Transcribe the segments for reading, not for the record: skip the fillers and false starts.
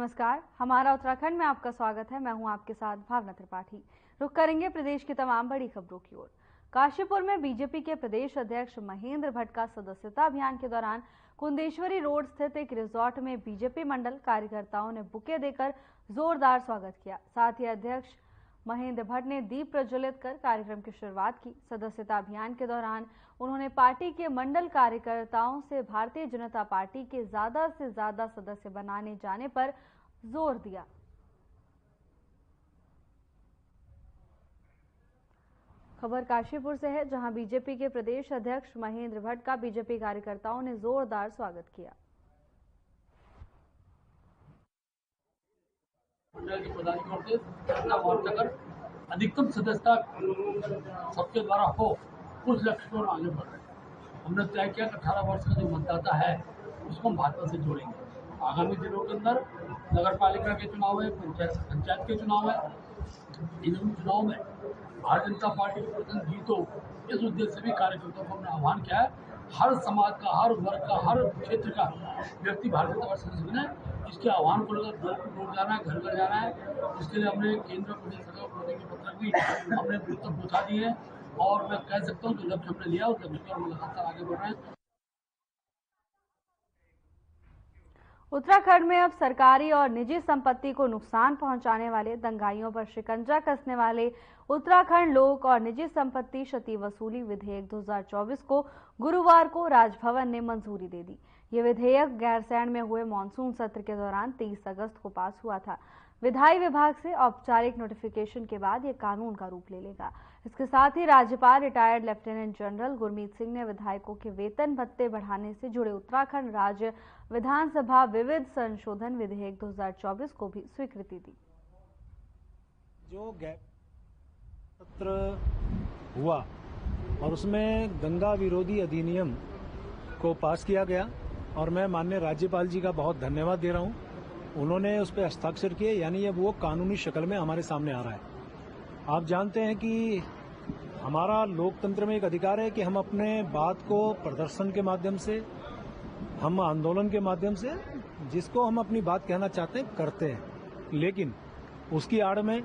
नमस्कार, हमारा उत्तराखंड में आपका स्वागत है। मैं हूं आपके साथ भावना त्रिपाठी। रुख करेंगे प्रदेश की तमाम बड़ी खबरों की ओर। काशीपुर में बीजेपी के प्रदेश अध्यक्ष महेंद्र भट्ट का सदस्यता अभियान के दौरान कुंदेश्वरी रोड स्थित एक रिजॉर्ट में बीजेपी मंडल कार्यकर्ताओं ने बुके देकर जोरदार स्वागत किया। साथ ही अध्यक्ष महेंद्र भट्ट ने दीप प्रज्वलित कर कार्यक्रम की शुरुआत की। सदस्यता अभियान के दौरान उन्होंने पार्टी के मंडल कार्यकर्ताओं से भारतीय जनता पार्टी के ज्यादा से ज्यादा सदस्य बनाने जाने पर जोर दिया। खबर काशीपुर से है, जहां बीजेपी के प्रदेश अध्यक्ष महेंद्र भट्ट का बीजेपी कार्यकर्ताओं ने जोरदार स्वागत किया। मंडल के पदाधिकारियों से अपना वार्ता कर अधिकतम सदस्यता सबके द्वारा हो, उस लक्ष्य को आगे बढ़ रहे हैं। हमने तय किया कि 18 वर्ष का जो मतदाता है उसको हम भाजपा से जोड़ेंगे। आगामी दिनों के अंदर नगर पालिका के चुनाव है, पंचायत के चुनाव है। इन चुनाव में भारतीय जनता पार्टी की प्रतिनिधि जीतो, इस उद्देश्य से भी कार्यकर्ताओं को हमने आह्वान किया है। हर समाज का, हर वर्ग का, हर क्षेत्र का व्यक्ति भारतीय जनता पार्टी सदस्य बने। इसके आह्वान को लेकर डोर जाना है, घर घर जाना है। इसके लिए हमने केंद्र प्रदेश सरकार को के पत्र भी हमने तक पहुँचा दिए हैं और मैं कह सकता हूँ कि लक्ष्य हमने लिया, उस लक्ष्य पर हम लगातार आगे बढ़ रहे हैं। उत्तराखंड में अब सरकारी और निजी संपत्ति को नुकसान पहुंचाने वाले दंगाइयों पर शिकंजा कसने वाले उत्तराखंड लोक और निजी संपत्ति क्षति वसूली विधेयक 2024 को गुरुवार को राजभवन ने मंजूरी दे दी। ये विधेयक गैरसैंण में हुए मानसून सत्र के दौरान 30 अगस्त को पास हुआ था। विधायी विभाग से औपचारिक नोटिफिकेशन के बाद ये कानून का रूप ले लेगा। इसके साथ ही राज्यपाल retired lieutenant general Gurmeet Singh ने विधायकों के वेतन भत्ते बढ़ाने से जुड़े उत्तराखंड राज्य विधानसभा विविध संशोधन विधेयक 2024 को भी स्वीकृति दी। जो गैर सत्र हुआ और उसमें दंगा विरोधी अधिनियम को पास किया गया और मैं माननीय राज्यपाल जी का बहुत धन्यवाद दे रहा हूं। उन्होंने उस पर हस्ताक्षर किए, यानी अब वो कानूनी शक्ल में हमारे सामने आ रहा है। आप जानते हैं कि हमारा लोकतंत्र में एक अधिकार है कि हम अपने बात को प्रदर्शन के माध्यम से, हम आंदोलन के माध्यम से जिसको हम अपनी बात कहना चाहते हैं करते हैं, लेकिन उसकी आड़ में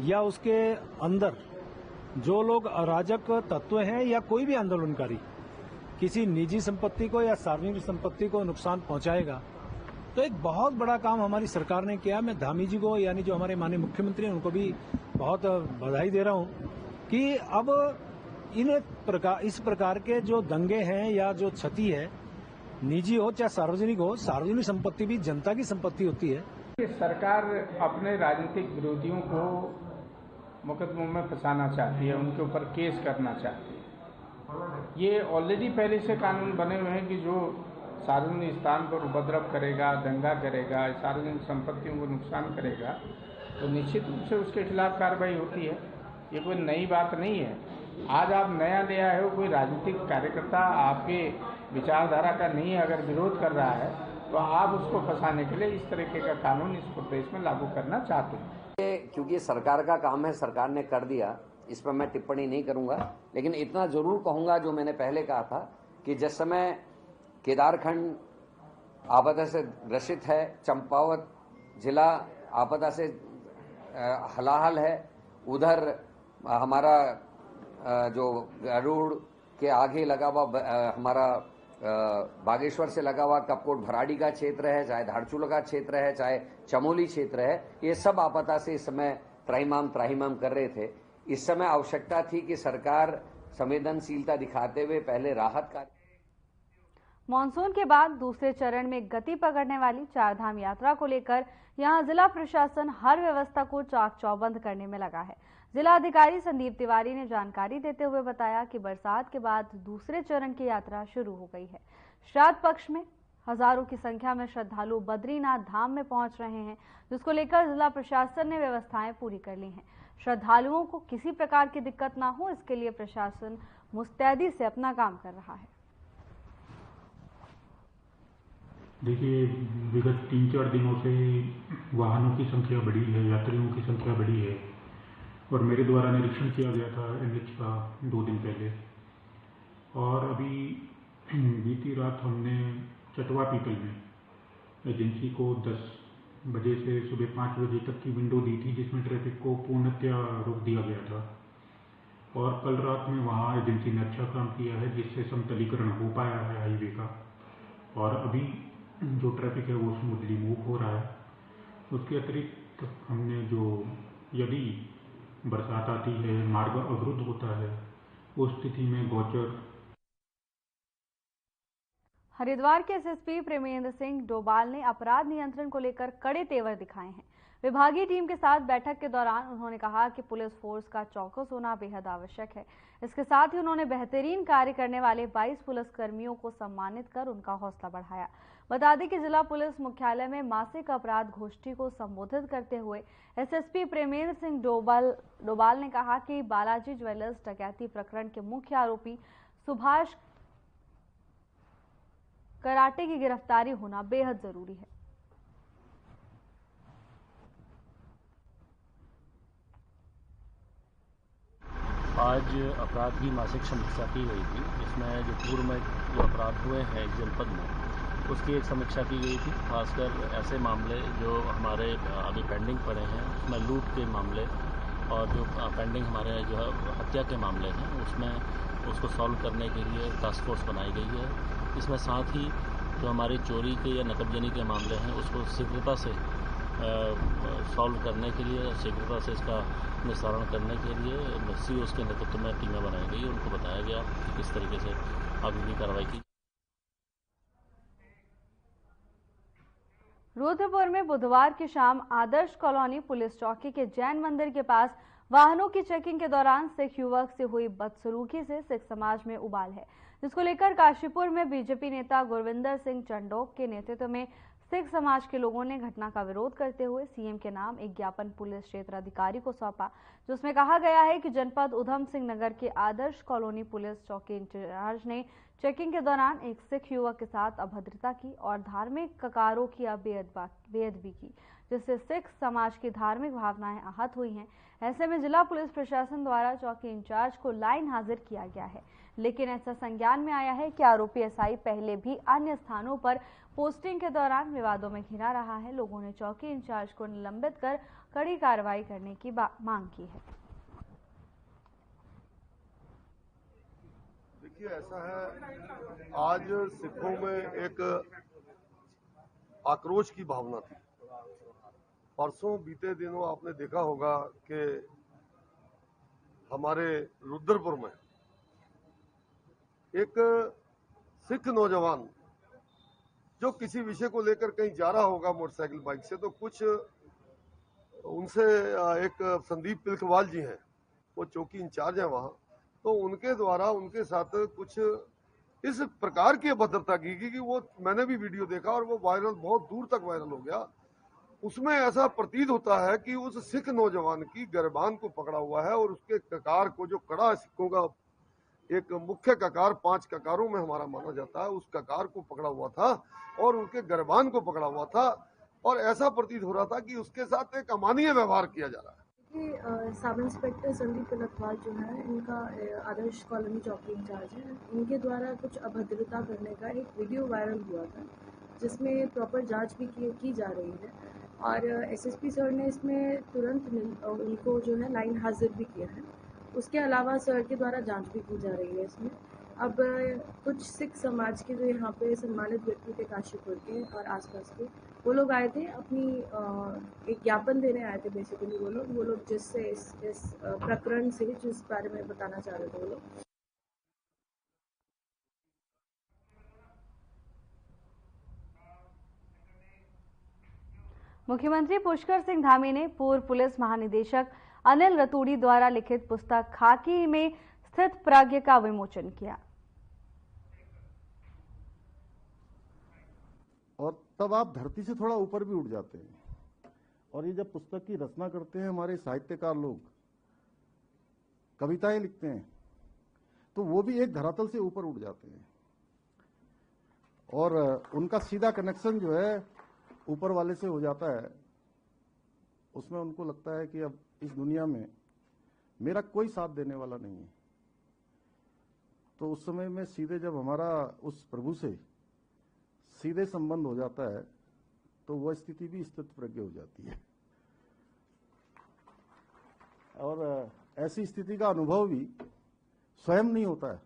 या उसके अंदर जो लोग अराजक तत्व हैं या कोई भी आंदोलनकारी किसी निजी संपत्ति को या सार्वजनिक संपत्ति को नुकसान पहुंचाएगा तो एक बहुत बड़ा काम हमारी सरकार ने किया। मैं धामी जी को, यानी जो हमारे माननीय मुख्यमंत्री हैं, उनको भी बहुत बधाई दे रहा हूं कि अब इस प्रकार के जो दंगे हैं या जो क्षति है, निजी हो चाहे सार्वजनिक हो, सार्वजनिक संपत्ति भी जनता की संपत्ति होती है। सरकार अपने राजनीतिक विरोधियों को मुकदमों में फंसाना चाहती है, उनके ऊपर केस करना चाहती है। ये ऑलरेडी पहले से कानून बने हुए हैं कि जो सार्वजनिक स्थान पर उपद्रव करेगा, दंगा करेगा, सार्वजनिक संपत्तियों को नुकसान करेगा तो निश्चित रूप से उसके खिलाफ कार्रवाई होती है। ये कोई नई बात नहीं है। आज आप नया ले आए हो, कोई राजनीतिक कार्यकर्ता आपके विचारधारा का नहीं है, अगर विरोध कर रहा है तो आप उसको फंसाने के लिए इस तरीके का कानून इस प्रदेश में लागू करना चाहते हैं। क्योंकि सरकार का काम है, सरकार ने कर दिया, इस पर मैं टिप्पणी नहीं करूंगा, लेकिन इतना जरूर कहूंगा जो मैंने पहले कहा था कि जिस समय केदारखंड आपदा से ग्रसित है, चंपावत जिला आपदा से हलाहल है, उधर हमारा जो गरुड़ के आगे लगा हुआ हमारा बागेश्वर से लगा हुआ कपकोट भराड़ी का क्षेत्र है, चाहे धारचूला का क्षेत्र है, चाहे चमोली क्षेत्र है, ये सब आपदा से इस समय त्राहिमाम कर रहे थे। इस समय आवश्यकता थी कि सरकार संवेदनशीलता दिखाते हुए पहले राहत कार्य। मानसून के बाद दूसरे चरण में गति पकड़ने वाली चारधाम यात्रा को लेकर यहां जिला प्रशासन हर व्यवस्था को चाक चौबंद करने में लगा है। जिला अधिकारी संदीप तिवारी ने जानकारी देते हुए बताया कि बरसात के बाद दूसरे चरण की यात्रा शुरू हो गई है। श्राद्ध पक्ष में हजारों की संख्या में श्रद्धालु बद्रीनाथ धाम में पहुंच रहे हैं, जिसको लेकर जिला प्रशासन ने व्यवस्थाएं पूरी कर ली हैं। श्रद्धालुओं को किसी प्रकार की दिक्कत ना हो, इसके लिए प्रशासन मुस्तैदी से अपना काम कर रहा है। देखिए, विगत 3-4 दिनों से वाहनों की संख्या बढ़ी है, यात्रियों की संख्या बढ़ी है और मेरे द्वारा निरीक्षण किया गया था एनएच का 2 दिन पहले। और अभी बीती रात हमने चटवा पीपल में एजेंसी को 10 बजे से सुबह 5 बजे तक की विंडो दी थी, जिसमें ट्रैफिक को पूर्णतया रोक दिया गया था। और कल रात में वहाँ एजेंसी ने अच्छा काम किया है, जिससे समतलीकरण हो पाया है हाईवे का, और अभी जो ट्रैफिक है वो स्मूथली मूव हो रहा है। उसके अतिरिक्त हमने जो यदि बरसात आती है, मार्ग अवरुद्ध होता है, उस स्थिति में गोचर। हरिद्वार के एसएसपी प्रेमेंद्र सिंह डोभाल ने अपराध नियंत्रण को लेकर कड़े तेवर दिखाए हैं। विभागीय टीम के साथ बैठक के दौरान उन्होंने कहा कि पुलिस फोर्स का चौकस होना बेहद आवश्यक है। इसके साथ ही उन्होंने बेहतरीन कार्य करने वाले 22 पुलिसकर्मियों को सम्मानित कर उनका हौसला बढ़ाया। बता दें कि जिला पुलिस मुख्यालय में मासिक अपराध गोष्ठी को संबोधित करते हुए एसएसपी प्रेमेंद्र सिंह डोभाल ने कहा कि बालाजी ज्वेलर्स डकैती प्रकरण के मुख्य आरोपी सुभाष कराटे की गिरफ्तारी होना बेहद जरूरी है। आज अपराध की मासिक समीक्षा की गई थी, जिसमें जो पूर्व में जो अपराध हुए हैं एक जनपद में, उसकी एक समीक्षा की गई थी। खासकर ऐसे मामले जो हमारे अभी पेंडिंग पड़े हैं, उसमें लूट के मामले और जो पेंडिंग हमारे जो है हत्या के मामले हैं, उसमें उसको सॉल्व करने के लिए टास्क फोर्स बनाई गई है। इसमें साथ ही जो हमारी चोरी के या नकबजनी के मामले हैं, उसको शीघ्रता से सॉल्व करने के लिए, शीघ्रता से इसका निस्तारण करने के लिए सीओ के नेतृत्व में टीमें बनाई गई। उनको बताया गया कि किस तरीके से आगे की कार्रवाई की। रुद्रपुर में बुधवार की शाम आदर्श कॉलोनी पुलिस चौकी के जैन मंदिर के पास वाहनों की चेकिंग के दौरान सिख युवक से हुई बदसलूकी से सिख समाज में उबाल है, जिसको लेकर काशीपुर में बीजेपी नेता गुरविंदर सिंह चंडोक के नेतृत्व में सिख समाज के लोगों ने घटना का विरोध करते हुए सीएम के नाम एक ज्ञापन पुलिस क्षेत्र अधिकारी को सौंपा, जिसमें कहा गया है कि जनपद उधम सिंह नगर के आदर्श कॉलोनी पुलिस चौकी इंचार्ज ने चेकिंग के दौरान एक सिख युवक के साथ अभद्रता की और धार्मिक ककारों की बेअदबी की, जिससे सिख समाज की धार्मिक भावनाएं आहत हुई हैं। ऐसे में जिला पुलिस प्रशासन द्वारा चौकी इंचार्ज को लाइन हाजिर किया गया है, लेकिन ऐसा संज्ञान में आया है कि आरोपी एसआई पहले भी अन्य स्थानों पर पोस्टिंग के दौरान विवादों में घिरा रहा है। लोगों ने चौकी इंचार्ज को निलंबित कर कड़ी कार्रवाई करने की मांग की है। देखिए, ऐसा है, आज सिखों में एक आक्रोश की भावना थी। परसों बीते दिनों आपने देखा होगा कि हमारे रुद्रपुर में एक सिख नौजवान जो किसी विषय को लेकर कहीं जा रहा होगा मोटरसाइकिल बाइक से, तो कुछ उनसे एक संदीप पिलखवाल जी हैं, वो चौकी इंचार्ज हैं वहां, तो उनके द्वारा उनके साथ कुछ इस प्रकार की अभद्रता की कि वो मैंने भी वीडियो देखा और वो वायरल, बहुत दूर तक वायरल हो गया। उसमें ऐसा प्रतीत होता है कि उस सिख नौजवान की गिरबान को पकड़ा हुआ है और उसके ककार को, जो कड़ा सिखों का एक मुख्य ककार 5 ककारों में हमारा माना जाता है, उस ककार को पकड़ा हुआ था और उनके गिरबान को पकड़ा हुआ था, और ऐसा प्रतीत हो रहा था कि उसके साथ एक अमानवीय व्यवहार किया जा रहा है। सब इंस्पेक्टर संदीप पिलखवाल जो है, इनका आदर्श कॉलोनी चौकी इंचार्ज है, इनके द्वारा कुछ अभद्रता करने का एक वीडियो वायरल हुआ था, जिसमें प्रॉपर जांच भी की जा रही है और एसएसपी सर ने इसमें तुरंत उनको जो है लाइन हाजिर भी किया है। उसके अलावा सर के द्वारा जांच भी की जा रही है इसमें। अब कुछ सिख समाज के जो यहाँ पे सम्मानित व्यक्ति थे काशीपुर के और आसपास के, वो लोग आए थे, अपनी एक ज्ञापन देने आए थे बेसिकली। वो लोग जिससे इस प्रकरण से जिस बारे में बताना चाह रहे थे वो लोग। मुख्यमंत्री पुष्कर सिंह धामी ने पूर्व पुलिस महानिदेशक अनिल रतूड़ी द्वारा लिखित पुस्तक खाकी में स्थित प्राज्ञ का विमोचन किया। और तब आप धरती से थोड़ा ऊपर भी उठ जाते हैं। और ये जब पुस्तक की रचना करते हैं हमारे साहित्यकार लोग, कविताएं लिखते हैं, तो वो भी एक धरातल से ऊपर उठ जाते हैं और उनका सीधा कनेक्शन जो है ऊपर वाले से हो जाता है। उसमें उनको लगता है कि अब इस दुनिया में मेरा कोई साथ देने वाला नहीं है। तो उस समय में सीधे जब हमारा उस प्रभु से सीधे संबंध हो जाता है तो वह स्थिति भी स्थितप्रज्ञ हो जाती है। और ऐसी स्थिति का अनुभव भी स्वयं नहीं होता है,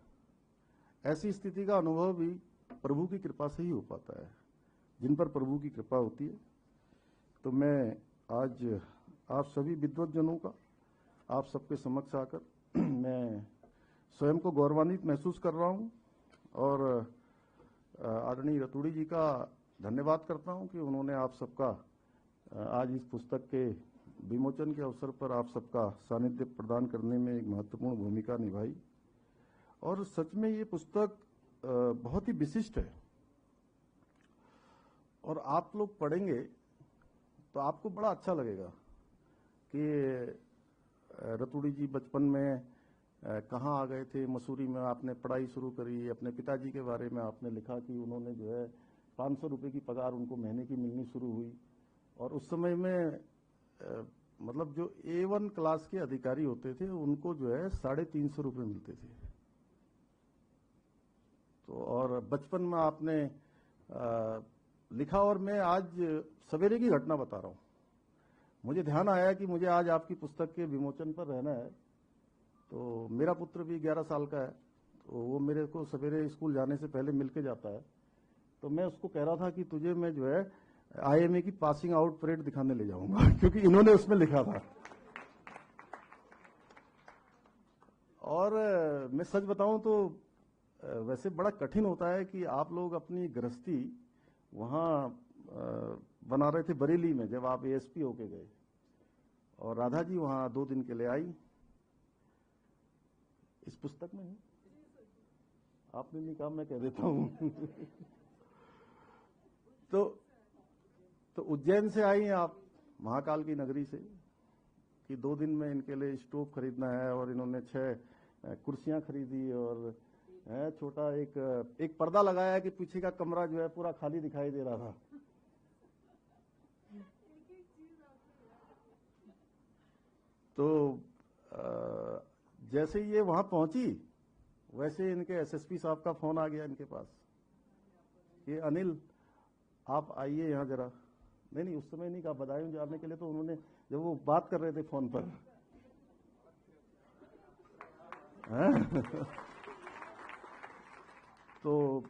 ऐसी स्थिति का अनुभव भी प्रभु की कृपा से ही हो पाता है। जिन पर प्रभु की कृपा होती है, तो मैं आज आप सभी विद्वतजनों का आप सबके समक्ष आकर मैं स्वयं को गौरवान्वित महसूस कर रहा हूं और आदरणीय रतूड़ी जी का धन्यवाद करता हूं कि उन्होंने आप सबका आज इस पुस्तक के विमोचन के अवसर पर आप सबका सानिध्य प्रदान करने में एक महत्वपूर्ण भूमिका निभाई। और सच में ये पुस्तक बहुत ही विशिष्ट है और आप लोग पढ़ेंगे तो आपको बड़ा अच्छा लगेगा कि रतूड़ी जी बचपन में कहाँ आ गए थे। मसूरी में आपने पढ़ाई शुरू करी, अपने पिताजी के बारे में आपने लिखा कि उन्होंने जो है 500 रुपये की पगार उनको महीने की मिलनी शुरू हुई और उस समय में मतलब जो A1 क्लास के अधिकारी होते थे उनको जो है 350 रुपये मिलते थे। तो और बचपन में आपने लिखा और मैं आज सवेरे की घटना बता रहा हूँ। मुझे ध्यान आया कि मुझे आज आपकी पुस्तक के विमोचन पर रहना है, तो मेरा पुत्र भी 11 साल का है, तो वो मेरे को सवेरे स्कूल जाने से पहले मिल के जाता है। तो मैं उसको कह रहा था कि तुझे मैं जो है IMA की पासिंग आउट परेड दिखाने ले जाऊंगा क्योंकि इन्होंने उसमें लिखा था। और मैं सच बताऊं तो वैसे बड़ा कठिन होता है कि आप लोग अपनी गृहस्थी वहां बना रहे थे बरेली में जब आप ASP होके गए और राधा जी वहां 2 दिन के लिए आई। इस पुस्तक में है, आपने नहीं कहा, मैं कह देता हूं तो उज्जैन से आई आप, महाकाल की नगरी से, कि 2 दिन में इनके लिए स्टोव खरीदना है और इन्होंने 6 कुर्सियां खरीदी और छोटा एक पर्दा लगाया कि पीछे का कमरा जो है पूरा खाली दिखाई दे रहा था। तो जैसे ये वहां पहुंची वैसे इनके SSP साहब का फोन आ गया इनके पास कि अनिल आप आइए यहाँ जरा। नहीं उस समय नहीं कहा, बदायूं जाने के लिए। तो उन्होंने जब वो बात कर रहे थे फोन पर तो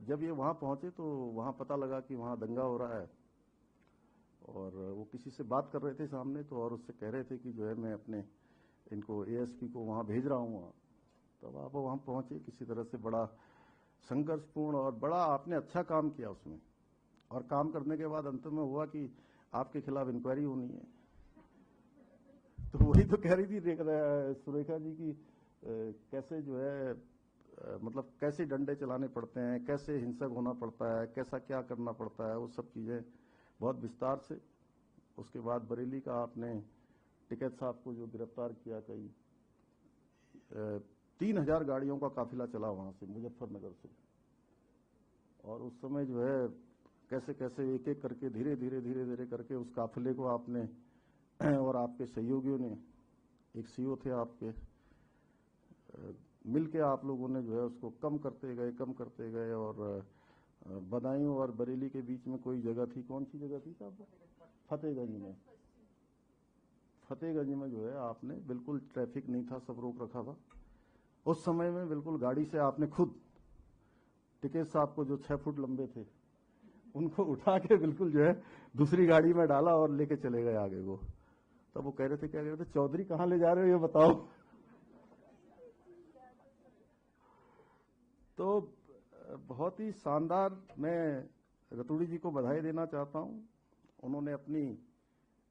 जब ये वहां पहुंचे तो वहां पता लगा कि वहां दंगा हो रहा है और वो किसी से बात कर रहे थे सामने, तो और उससे कह रहे थे कि जो है मैं अपने इनको ASP को वहां भेज रहा हूँ। तब आप वहां पहुंचे किसी तरह से, बड़ा संघर्षपूर्ण और बड़ा आपने अच्छा काम किया उसमें। और काम करने के बाद अंत में हुआ कि आपके खिलाफ इंक्वायरी होनी है। तो वही तो कह रही थी सुरेखा जी की कैसे जो है मतलब कैसे डंडे चलाने पड़ते हैं, कैसे हिंसक होना पड़ता है, कैसा क्या करना पड़ता है, वो सब चीज़ें बहुत विस्तार से। उसके बाद बरेली का आपने टिकैत साहब को जो गिरफ्तार किया, कई 3000 गाड़ियों का काफिला चला वहां से मुजफ्फरनगर से। और उस समय जो है कैसे कैसे एक एक करके धीरे धीरे करके उस काफिले को आपने और आपके सहयोगियों ने, एक CO थे आपके, मिलके आप लोगों ने जो है उसको कम करते गए और बदायूं और बरेली के बीच में कोई जगह थी, कौन सी जगह थी साहब? फतेहगंज में जो है आपने बिल्कुल ट्रैफिक नहीं था, सब रोक रखा था। उस समय में बिल्कुल गाड़ी से आपने खुद टिकैत साहब को जो 6 फुट लंबे थे उनको उठा के बिल्कुल जो है दूसरी गाड़ी में डाला और लेके चले गए आगे को। तब वो कह रहे थे, क्या कह रहे थे, चौधरी कहाँ ले जा रहे हो ये बताओ। तो बहुत ही शानदार, मैं रतूड़ी जी को बधाई देना चाहता हूं। उन्होंने अपनी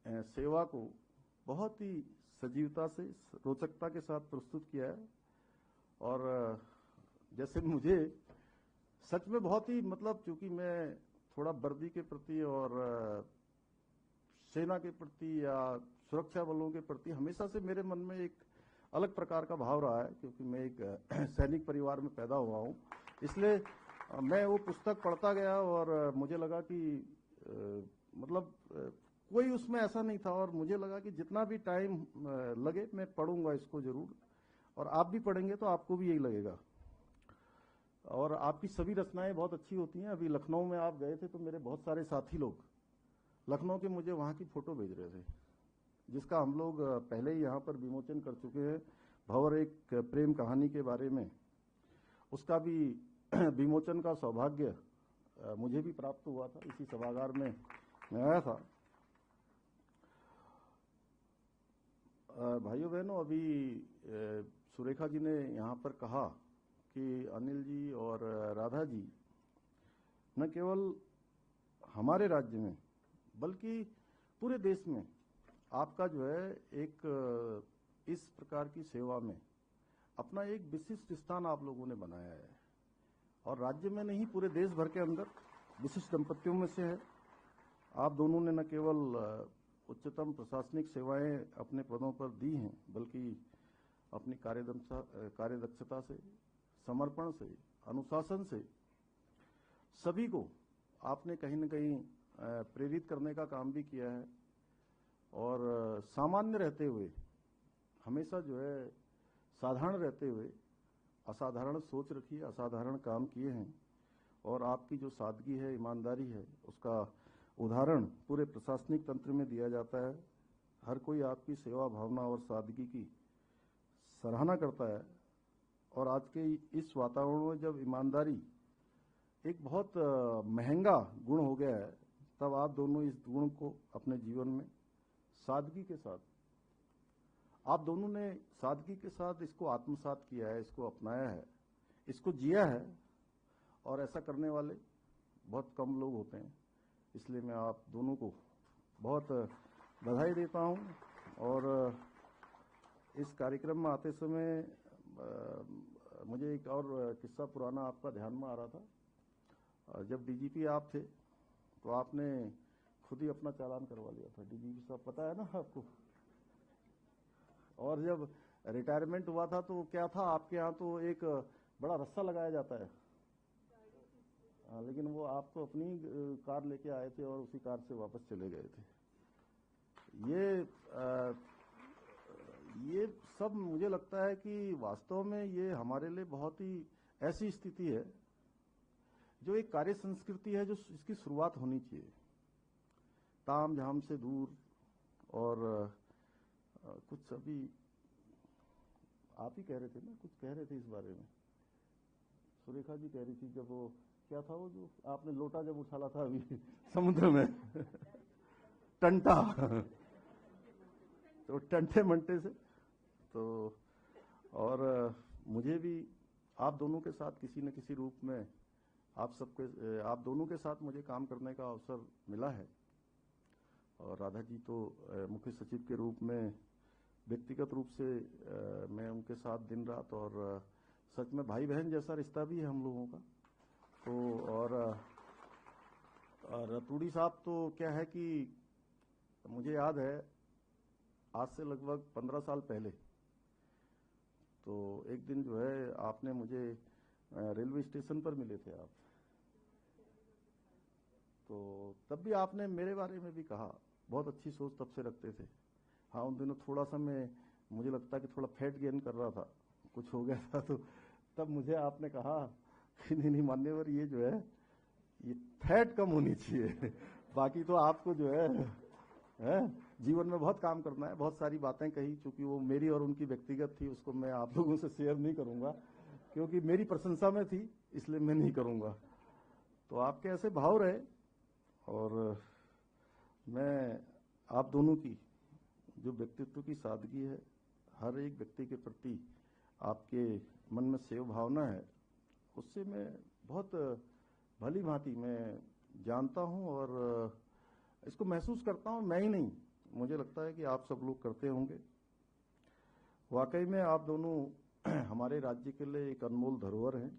सेवा को बहुत ही सजीवता से, रोचकता के साथ प्रस्तुत किया है। और जैसे मुझे सच में बहुत ही मतलब, चूंकि मैं थोड़ा वर्दी के प्रति और सेना के प्रति या सुरक्षा बलों के प्रति हमेशा से मेरे मन में एक अलग प्रकार का भाव रहा है, क्योंकि मैं एक सैनिक परिवार में पैदा हुआ हूं। इसलिए मैं वो पुस्तक पढ़ता गया और मुझे लगा कि मतलब कोई उसमें ऐसा नहीं था, और मुझे लगा कि जितना भी टाइम लगे मैं पढ़ूंगा इसको जरूर, और आप भी पढ़ेंगे तो आपको भी यही लगेगा। और आपकी सभी रचनाएं बहुत अच्छी होती हैं। अभी लखनऊ में आप गए थे तो मेरे बहुत सारे साथी लोग लखनऊ के मुझे वहाँ की फोटो भेज रहे थे, जिसका हम लोग पहले ही यहाँ पर विमोचन कर चुके हैं। भंवर एक प्रेम कहानी के बारे में, उसका भी विमोचन का सौभाग्य मुझे भी प्राप्त हुआ था। इसी सभागार में मैं आया था। भाइयों बहनों, अभी सुरेखा जी ने यहाँ पर कहा कि अनिल जी और राधा जी न केवल हमारे राज्य में बल्कि पूरे देश में आपका जो है एक इस प्रकार की सेवा में अपना एक विशिष्ट स्थान आप लोगों ने बनाया है, और राज्य में नहीं पूरे देश भर के अंदर विशिष्ट दंपतियों में से है। आप दोनों ने न केवल उच्चतम प्रशासनिक सेवाएं अपने पदों पर दी हैं, बल्कि अपनी कार्यदक्षता से, समर्पण से, अनुशासन से सभी को आपने कहीं न कहीं प्रेरित करने का काम भी किया है। और सामान्य रहते हुए, हमेशा जो है साधारण रहते हुए असाधारण सोच रखी है, असाधारण काम किए हैं। और आपकी जो सादगी है, ईमानदारी है, उसका उदाहरण पूरे प्रशासनिक तंत्र में दिया जाता है। हर कोई आपकी सेवा भावना और सादगी की सराहना करता है। और आज के इस वातावरण में जब ईमानदारी एक बहुत महंगा गुण हो गया है, तब आप दोनों इस गुण को अपने जीवन में सादगी के साथ, आप दोनों ने सादगी के साथ इसको आत्मसात किया है, इसको अपनाया है, इसको जिया है। और ऐसा करने वाले बहुत कम लोग होते हैं। इसलिए मैं आप दोनों को बहुत बधाई देता हूं। और इस कार्यक्रम में आते समय मुझे एक और किस्सा पुराना आपका ध्यान में आ रहा था। जब डीजीपी आप थे तो आपने खुद ही अपना चालान करवा लिया था। डीजीपी साहब, पता है ना आपको? और जब रिटायरमेंट हुआ था तो क्या था आपके यहाँ, तो एक बड़ा रस्सा लगाया जाता है। लेकिन वो आप तो अपनी कार लेके आए थे और उसी कार से वापस चले गए थे। ये सब मुझे लगता है कि वास्तव में ये हमारे लिए बहुत ही ऐसी स्थिति है जो एक कार्य संस्कृति है, जो इसकी शुरुआत होनी चाहिए, ताम झाम से दूर। और कुछ अभी आप ही कह रहे थे ना, कुछ कह रहे थे इस बारे में, सुरेखा जी कह रही थी, जब वो क्या था वो जो आपने लोटा जब उछाला था अभी समुद्र में टंटा तो टंटे मंटे से तो। और मुझे भी आप दोनों के साथ किसी न किसी रूप में आप दोनों के साथ मुझे काम करने का अवसर मिला है। और राधा जी तो मुख्य सचिव के रूप में व्यक्तिगत रूप से मैं उनके साथ दिन रात, और सच में भाई बहन जैसा रिश्ता भी है हम लोगों का। तो और रतूड़ी साहब तो क्या है कि मुझे याद है आज से लगभग 15 साल पहले तो एक दिन जो है आपने मुझे रेलवे स्टेशन पर मिले थे आप, तो तब भी आपने मेरे बारे में भी कहा, बहुत अच्छी सोच तब से रखते थे। हाँ, उन दिनों थोड़ा सा मुझे लगता है कि थोड़ा फैट गेन कर रहा था, कुछ हो गया था, तो तब मुझे आपने कहा कि नहीं मान्यवर, ये जो है ये फैट कम होनी चाहिए, बाकी तो आपको जो है जीवन में बहुत काम करना है। बहुत सारी बातें कही, चूंकि वो मेरी और उनकी व्यक्तिगत थी, उसको मैं आप लोगों से शेयर नहीं करूंगा क्योंकि मेरी प्रशंसा में थी, इसलिए मैं नहीं करूंगा। तो आपके ऐसे भाव रहे, और मैं आप दोनों की जो व्यक्तित्व की सादगी है, हर एक व्यक्ति के प्रति आपके मन में सेव भावना है, उससे मैं बहुत भली भांति मैं जानता हूं और इसको महसूस करता हूं। मैं ही नहीं, मुझे लगता है कि आप सब लोग करते होंगे। वाकई में आप दोनों हमारे राज्य के लिए एक अनमोल धरोहर हैं,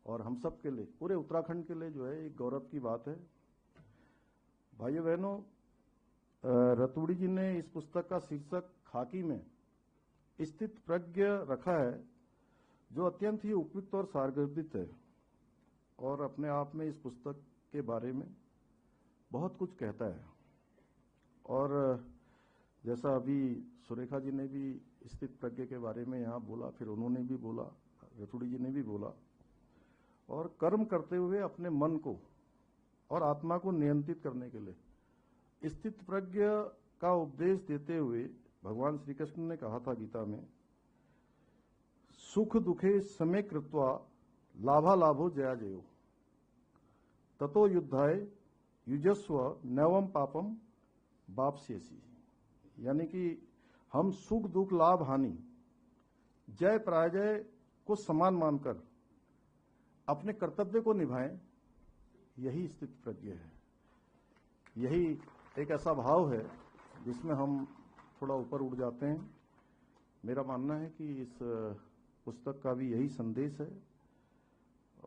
और हम सब के लिए, पूरे उत्तराखंड के लिए जो है एक गौरव की बात है। भाइयों बहनों, रतूड़ी जी ने इस पुस्तक का शीर्षक खाकी में स्थित प्रज्ञ रखा है, जो अत्यंत ही उपयुक्त और सारगर्भित है, और अपने आप में इस पुस्तक के बारे में बहुत कुछ कहता है। और जैसा अभी सुरेखा जी ने भी स्थित प्रज्ञ के बारे में यहाँ बोला, फिर उन्होंने भी बोला, रतूड़ी जी ने भी बोला, और कर्म करते हुए अपने मन को और आत्मा को नियंत्रित करने के लिए स्थित प्रज्ञ का उपदेश देते हुए भगवान श्री कृष्ण ने कहा था गीता में, सुख दुखे समे कृत्वा लाभा लाभो जया जयो ततो युद्धाय युजस्व नैवम पापम वाप्स्यसि। यानी कि हम सुख दुख लाभ हानि जय पराजय को समान मानकर अपने कर्तव्य को निभाएं, यही स्थित प्रज्ञ है। यही एक ऐसा भाव है जिसमें हम थोड़ा ऊपर उड़ जाते हैं। मेरा मानना है कि इस पुस्तक का भी यही संदेश है।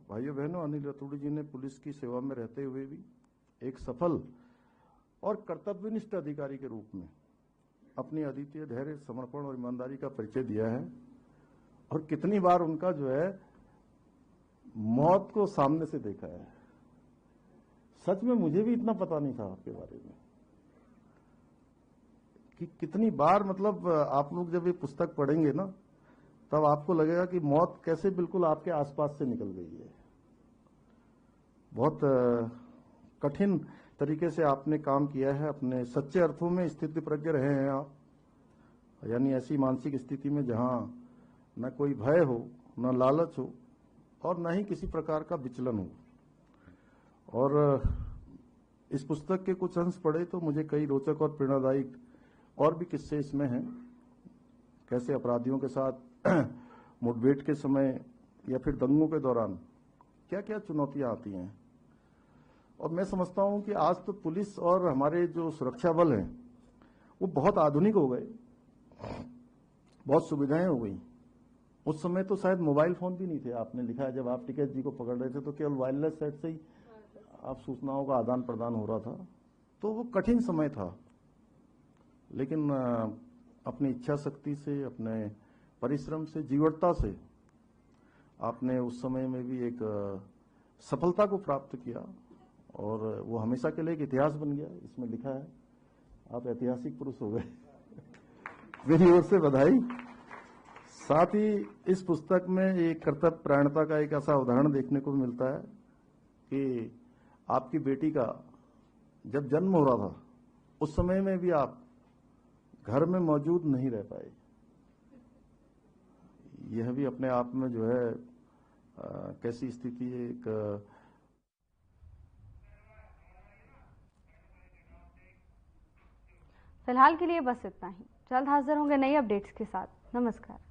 भाइयों बहनों, अनिल रतूड़ी जी ने पुलिस की सेवा में रहते हुए भी एक सफल और कर्तव्यनिष्ठ अधिकारी के रूप में अपनी अद्वितीय धैर्य, समर्पण और ईमानदारी का परिचय दिया है। और कितनी बार उनका जो है मौत को सामने से देखा है। सच में मुझे भी इतना पता नहीं था आपके बारे में कि कितनी बार, मतलब आप लोग जब ये पुस्तक पढ़ेंगे ना तब आपको लगेगा कि मौत कैसे बिल्कुल आपके आसपास से निकल गई है। बहुत कठिन तरीके से आपने काम किया है, अपने सच्चे अर्थों में स्थित प्रज्ञ रहे हैं आप। यानी ऐसी मानसिक स्थिति में जहां न कोई भय हो, न लालच हो और न ही किसी प्रकार का विचलन हो। और इस पुस्तक के कुछ अंश पढ़े तो मुझे कई रोचक और प्रेरणादायी और भी किस्से इसमें हैं। कैसे अपराधियों के साथ मुठभेड़ के समय या फिर दंगों के दौरान क्या क्या चुनौतियां आती हैं। और मैं समझता हूं कि आज तो पुलिस और हमारे जो सुरक्षा बल हैं वो बहुत आधुनिक हो गए, बहुत सुविधाएं हो गई। उस समय तो शायद मोबाइल फोन भी नहीं थे। आपने लिखा है जब आप टिकैत जी को पकड़ रहे थे तो केवल वायरलेस सेट से ही आप सूचनाओं का आदान प्रदान हो रहा था। तो वो कठिन समय था, लेकिन अपनी इच्छा शक्ति से, अपने परिश्रम से, जीवटता से आपने उस समय में भी एक सफलता को प्राप्त किया और वो हमेशा के लिए एक इतिहास बन गया। इसमें लिखा है आप ऐतिहासिक पुरुष हो गए। मेरी ओर से बधाई। साथ ही इस पुस्तक में एक कर्तव्य परायणता का एक ऐसा उदाहरण देखने को मिलता है कि आपकी बेटी का जब जन्म हो रहा था उस समय में भी आप घर में मौजूद नहीं रह पाए। यह भी अपने आप में जो है कैसी स्थिति है। एक फिलहाल के लिए बस इतना ही। जल्द हाजिर होंगे नई अपडेट्स के साथ। नमस्कार।